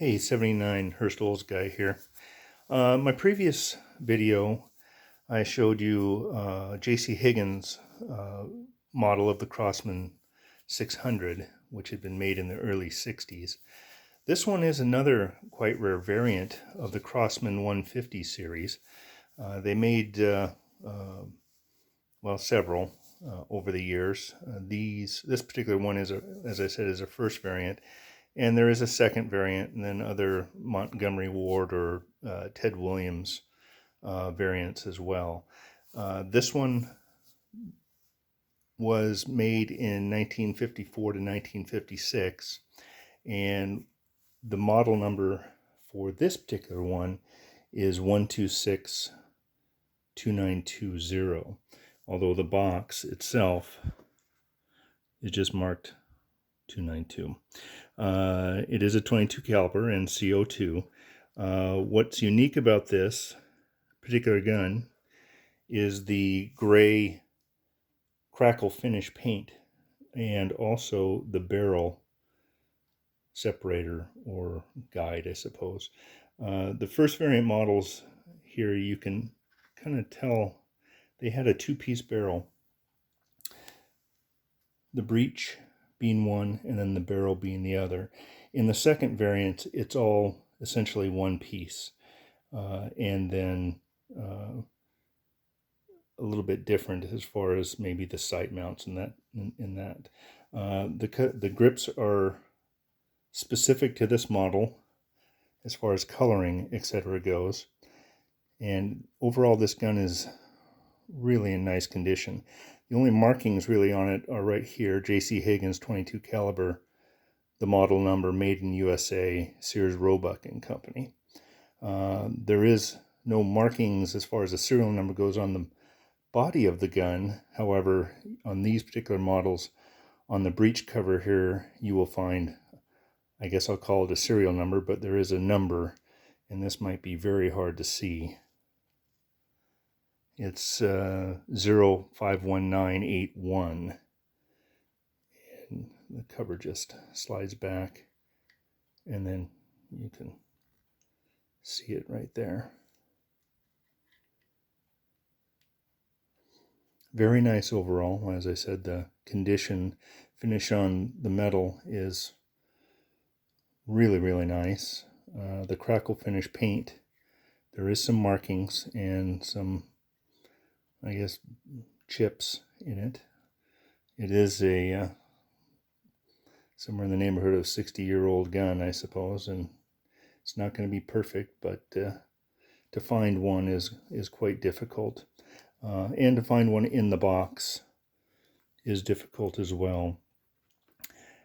Hey, 79 Hurst Olds guy here. My previous video, I showed you J.C. Higgins' model of the Crosman 600, which had been made in the early 60s. This one is another quite rare variant of the Crosman 150 series. They made, well, several over the years. This particular one is, as I said, is a first variant. And there is a second variant, and then other Montgomery Ward or Ted Williams variants as well. This one was made in 1954 to 1956, and the model number for this particular one is 1262920, although the box itself is just marked 292. It is a 22 caliber and CO2. What's unique about this particular gun is the gray crackle finish paint and also the barrel separator or guide, I suppose. The first variant models here, you can kind of tell they had a two-piece barrel. The breech being one and then the barrel being the other. In the second variant, it's all essentially one piece, and then a little bit different as far as maybe the sight mounts and that. The grips are specific to this model as far as coloring, etc. goes, and overall this gun is really in nice condition. The only markings really on it are right here, J.C. Higgins 22 caliber, the model number, made in USA, Sears Roebuck and Company. There is no markings as far as the serial number goes on the body of the gun. However, on these particular models, on the breech cover here, you will find, I guess I'll call it a serial number, but there is a number, and this might be very hard to see. It's 051981, and the cover just slides back, and then you can see it right there. Very nice overall. As I said, the finish on the metal is really, really nice. The crackle finish paint, there is some markings and some, I guess, chips in it. It is a somewhere in the neighborhood of 60-year-old gun, I suppose, and it's not going to be perfect, but to find one is quite difficult, and to find one in the box is difficult as well.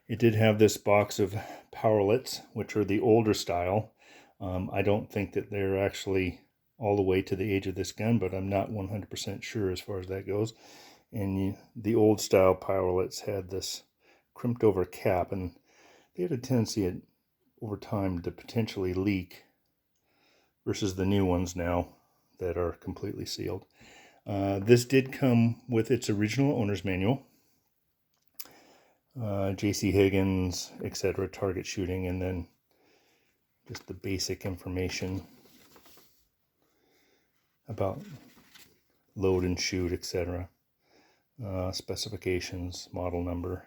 It did have this box of powerlets, which are the older style. I don't think that they're actually all the way to the age of this gun, but I'm not 100% sure as far as that goes. And the old style powerlets had this crimped over cap, and they had a tendency over time to potentially leak versus the new ones now that are completely sealed. This did come with its original owner's manual, J.C. Higgins, etc., target shooting, and then just the basic information about load and shoot, etc., specifications, model number,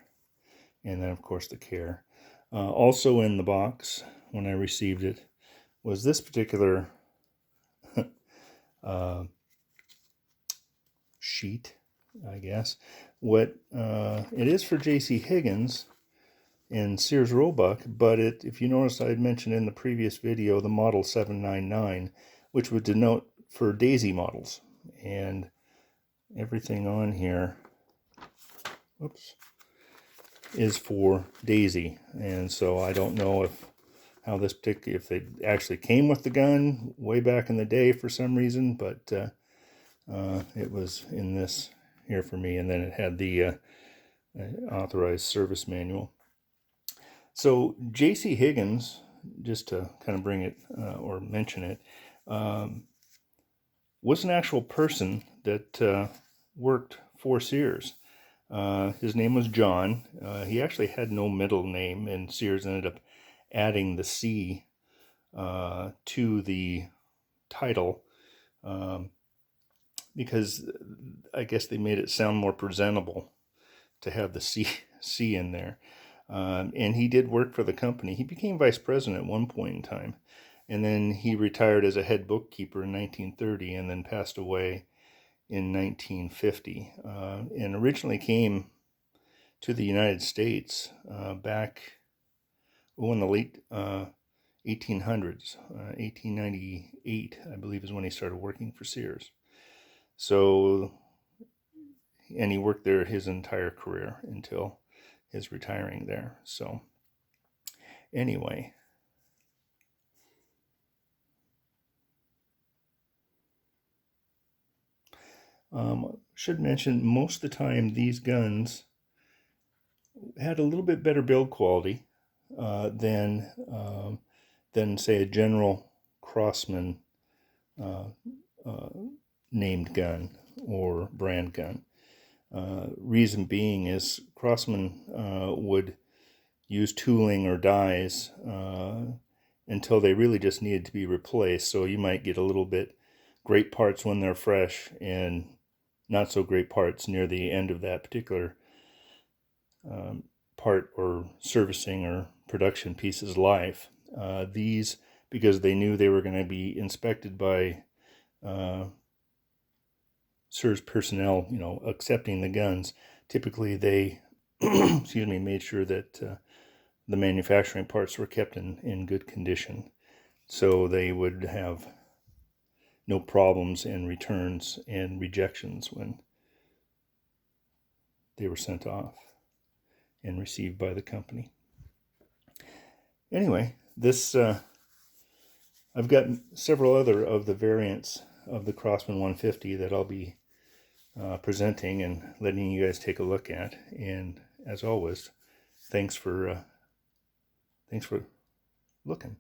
and then of course the care. Also in the box when I received it was this particular sheet, I guess. What it is for J.C. Higgins and Sears Roebuck, but if you notice, I had mentioned in the previous video the model 799, which would denote for Daisy models, and everything on here, whoops, is for Daisy. And so I don't know if they actually came with the gun way back in the day for some reason, but it was in this here for me, and then it had the authorized service manual. So J.C. Higgins, just to kind of bring it or mention it, was an actual person that worked for Sears. His name was John. He actually had no middle name, and Sears ended up adding the C to the title, because I guess they made it sound more presentable to have the C in there. And he did work for the company. He became vice president at one point in time, and then he retired as a head bookkeeper in 1930, and then passed away in 1950. And originally came to the United States back in the late 1800s. 1898, I believe, is when he started working for Sears. So, and he worked there his entire career until his retiring there. So, anyway. Should mention, most of the time these guns had a little bit better build quality than say a General Crosman named gun or brand gun. Reason being is Crosman would use tooling or dies until they really just needed to be replaced. So you might get a little bit great parts when they're fresh and not so great parts near the end of that particular part or servicing or production piece's life. These, because they knew they were going to be inspected by Sears personnel, accepting the guns, typically they excuse me, made sure that the manufacturing parts were kept in good condition, so they would have no problems in returns and rejections when they were sent off and received by the company. Anyway, this I've got several other of the variants of the Crosman 150 that I'll be presenting and letting you guys take a look at. And as always, thanks for looking.